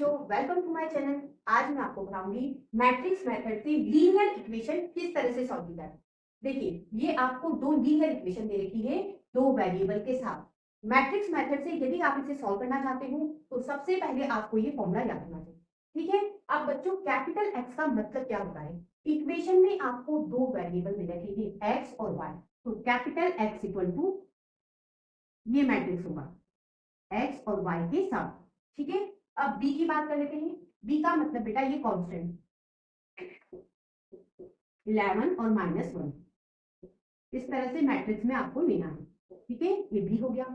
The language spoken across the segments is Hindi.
बच्चों, वेलकम टू माय चैनल। आज मैं आपको बताऊंगी मैट्रिक्स मेथड से लीनियर इक्वेशन किस तरह से सॉल्व की जाए। देखिए, ये आपको दो लीनियर इक्वेशन दे रखी है दो वेरिएबल के साथ। मैट्रिक्स मेथड से यदि आप इसे सॉल्व करना चाहते हो तो सबसे पहले आपको ये फॉर्मूला याद रखना चाहिए। ठीक है। अब बच्चों, कैपिटल एक्स का मतलब क्या होता है? इक्वेशन में आपको दो वेरिएबल मिल रखे हैं, एक्स और वाई। तो कैपिटल एक्स इक्वल टू ये मैट्रिक्स होगा एक्स और वाई के साथ। ठीक है। अब बी की बात कर लेते हैं। बी का मतलब बेटा ये कांस्टेंट 11 और -1 इस तरह से मैट्रिक्स में आपको लेना है। ठीक है, ये बी हो गया।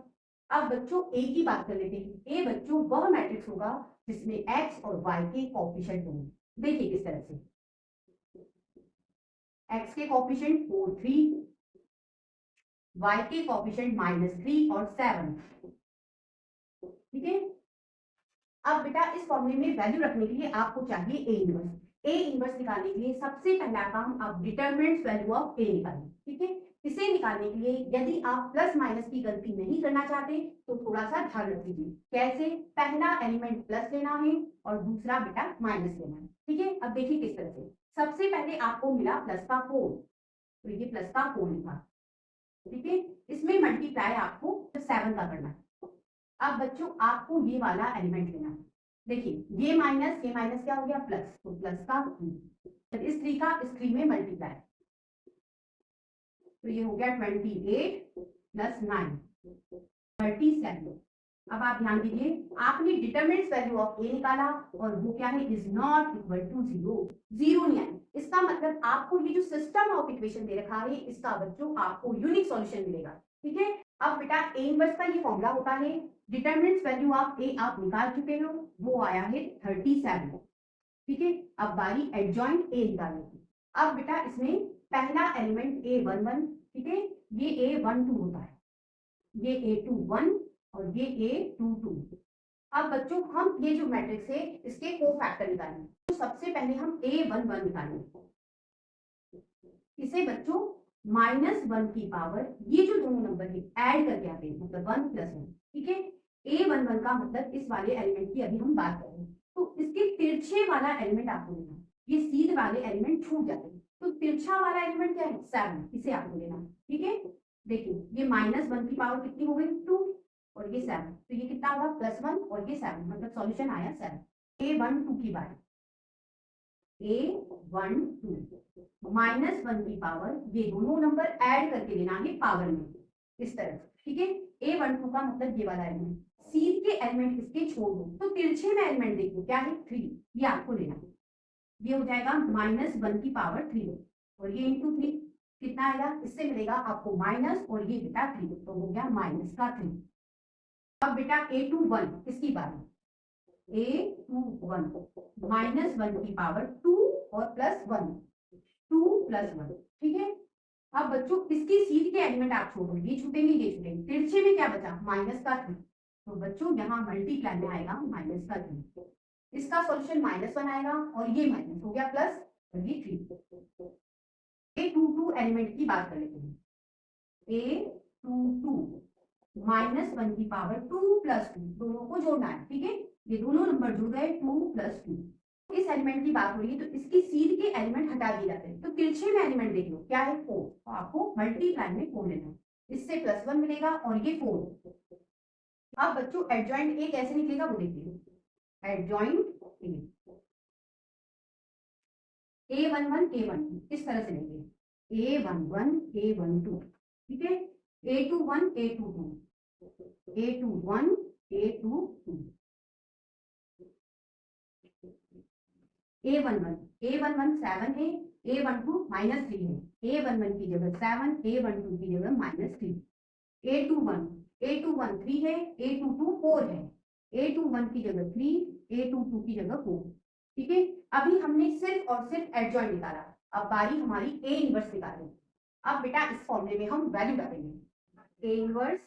अब बच्चों ए की बात कर लेते हैं। ए बच्चों वह मैट्रिक्स होगा जिसमें एक्स और वाई के कोएफिशिएंट होंगे। देखिए किस तरह से, एक्स के कोएफिशिएंट 4 3, वाई के कोएफिशिएंट -3 और 7। ठीक है। अब बेटा इस फॉर्मूले में वैल्यू रखने के लिए आपको चाहिए ए इनवर्स। ए इनवर्स निकालने के लिए सबसे पहला काम आप डिटरमिनेंट वैल्यू ऑफ ए निकालें। ठीक है। इसे निकालने के लिए यदि आप प्लस माइनस की गलती नहीं करना चाहते तो थोड़ा सा ध्यान रख लीजिए। कैसे? पहला एलिमेंट प्लस लेना है और दूसरा बेटा माइनस लेना है। ठीक है। अब देखिए किस तरह से, सबसे पहले आपको मिला प्लस का 4, तो ये प्लस का 4 लिखा। ठीक है। इसमें मल्टीप्लाई आपको 7 का करना है। अब बच्चों आपको ये वाला एलिमेंट लेना है। देखिए ये माइनस क्या हो गया, प्लस, तो प्लस का 3, इस 3 का इस 3 में मल्टीप्लाई, तो ये हो गया 28 प्लस 9 37। अब आप ध्यान दीजिए, आपने डिटरमिनेंट वैल्यू ऑफ ए निकाला और वो क्या है, इज नॉट इक्वल टू 0। 0 नहीं आया, इसका मतलब आपको ये जो सिस्टम ऑफ इक्वेशन दे रखा है इसका बच्चों आपको यूनिक सॉल्यूशन मिलेगा। ठीक है। अब बेटा ए इनवर्स का ये फॉर्मूला होता है, डिटरमिनेंट वैल्यू ऑफ ए आप निकाल चुके हो, वो आया है 37। ठीक है। अब बारी एडजॉइंट ए निकालने की। अब बेटा इसमें पहला एलिमेंट A11, ठीक है, ये A12 होता है, ये A21 और ये A22। अब बच्चों हम ये जो मैट्रिक्स है इसके कोफैक्टर निकालेंगे। तो सबसे पहले हम A11 निकालेंगे। इसे बच्चों -1 की पावर, ये जो दोनों नंबर है ऐड करके आते हैं, मतलब 1 + 1। ठीक है। A11 का मतलब इस वाले एलिमेंट की अभी हम बात कर रहे हैं, तो इसके तिरछे वाला एलिमेंट आपको लेना है। ये सीधे वाले एलिमेंट छूट जाते हैं, तो तिरछा वाला एलिमेंट क्या है, 7, इसे आपको लेना है। ठीक है। देखिए ये -1 की पावर कितनी हो गई, 2, और ये 7, तो ये कितना होगा, +1 और ये 7, मतलब सॉल्यूशन आया 7। A12 की बात, A12 -1 की पावर, ये दोनों नंबर ऐड करके लेना है पावर में, इस तरह से। ठीक है। A12 का मतलब ये वाला एलिमेंट, सीध के एलिमेंट इसके छोड़ दो, तो तिरछे में एलिमेंट देखो क्या है, 3, ये आपको लेना है। ये हो जाएगा -1 की पावर 3, और ये इंटू 3 कितना आएगा, इससे मिलेगा आपको माइनस, और ये बेटा 3, तो हो गया -3। अब बेटा A21 इसकी बात, A21 -1 की पावर 2 और +1, 2 + 1। ठीक है। अब बच्चों इसकी सीध के एलिमेंट आप छोड़ो, ये छूटेंगे ये छूटेंगे, तिरछे में क्या बचा, -3, तो बच्चों यहाँ मल्टीप्लाई में आएगा -3। इसका सॉल्यूशन -1 आएगा, और ये माइनस हो गया प्लस, और ये 3। A22 एलिमेंट की बात कर लेते हैं। A22 -1 की पावर 2 + 2, दोनों को जोड़ना है। ठीक है। ये दोनों नंबर जुड़ गए, 2 + 2। इस एलिमेंट की बात हो रही है, तो इसकी सीध के एलिमेंट हटा दिए जाते हैं, तो तिरछे में एलिमेंट देख लो क्या है, 4, तो आपको मल्टीप्लाई में 4 लेना है, इससे +1 मिलेगा और ये 4। अब बच्चों एडजॉइंट ए कैसे निकलेगा वो देखिए। एडजॉइंट A11 A12 इस तरह से लेंगे, A11 A12। ठीक है। A21 A22, A21 A22, A11 7 है, A12 -3 है, A11 की जगह 7, A12 की जगह -3। A21 3 है, A22 4 है, A21 की जगह 3, A22 की जगह 4। ठीक है। अभी हमने सिर्फ और सिर्फ एडजॉइंट निकाला, अब बारी हमारी ए इनवर्स निकालने। अब बेटा इस फॉर्मूले में हम वैल्यू डालेंगे, A inverse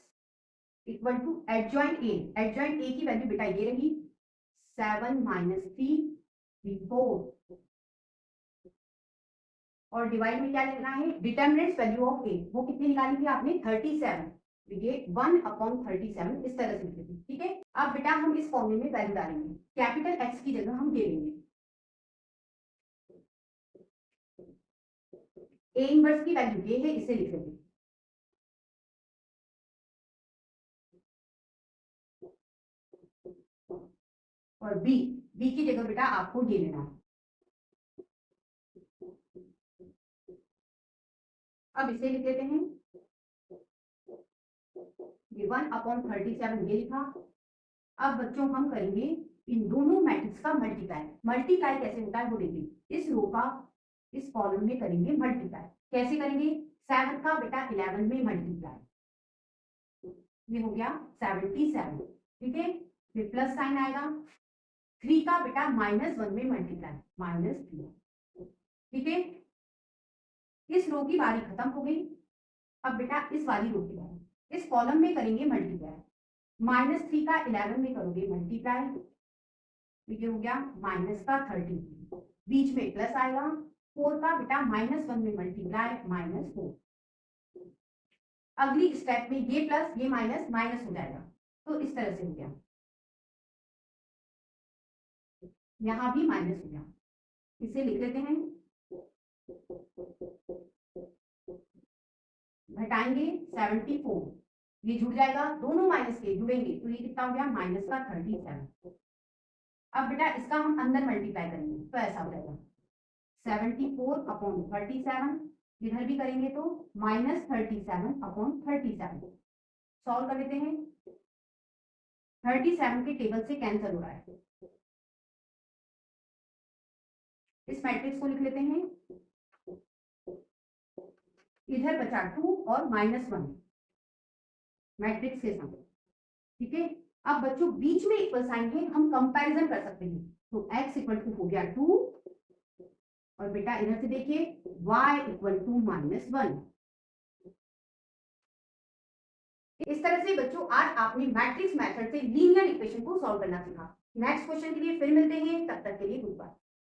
equal to adjoint A. Adjoint A की वैल्यू बेटा ये रही, 7 - 3 4, और डिवाइड में क्या लेना है, डिटरमिनेंट वैल्यू ऑफ ए, वो कितनी निकाली थी आपने, 37। वी गेट 1/37 इस तरह से लिखते हैं, ठीक है। अब बेटा हम इस फॉर्मूले में वैल्यू डालेंगे, कैपिटल एक्स की जगह हम ये लेंगे, ए इनवर्स की वैल्यू ये है, इसे लिख लेंगे, और बी की जगह बेटा आपको ये लेना है। अब इसे लिख लेते हैं, ये 1/37 ये लिखा। अब बच्चों हम करेंगे इन दोनों मैट्रिक्स का मल्टीप्लाई। मल्टीप्लाई कैसे होता है वो देखिए, इस रो का इस कॉलम में करेंगे मल्टीप्लाई। कैसे करेंगे, 7 का बेटा 11 में मल्टीप्लाई, ये हो गया 77, ठीक है। फिर प्लस साइन आएगा, 3 का बेटा -1 में मल्टीप्लाई, -3, ठीक है। इस रो की बारी खत्म हो गई। अब बेटा इस वाली रो की बारी, इस कॉलम में करेंगे मल्टीप्लाई, -3 का 11 में करोगे मल्टीप्लाई, तो ये हो गया -30, बीच में प्लस आएगा, 4 का बेटा -1 में मल्टीप्लाई, -4। अगली स्टेप में ये प्लस ये माइनस माइनस हो जाएगा, तो इस तरह से हो गया, यहां भी माइनस हो गया, इसे लिख लेते हैं, घटाएंगे 74, ये जुड़ जाएगा, दोनों माइनस के जुड़ेंगे तो ये कितना हो गया -37। अब बेटा इसका हम अंदर मल्टीप्लाई करेंगे तो ऐसा हो जाएगा 74/37, इधर भी करेंगे तो -37/37। सॉल्व कर लेते हैं, 37 के टेबल से कैंसिल हो रहा है, इस मैट्रिक्स को लिख लेते हैं, इधर बचा 2 और -1 मैट्रिक्स के साथ, ठीक है। अब बच्चों बीच में इक्वल साइन है, हम कंपैरिजन कर सकते हैं, तो x = हो गया 2, और बेटा इधर से देखिए y = -1। इस तरह से बच्चों आज आपने मैट्रिक्स मेथड से लीनियर इक्वेशन को सॉल्व करना सीखा। नेक्स्ट क्वेश्चन के लिए फिर मिलते हैं, तब तक के लिए गुड बाय।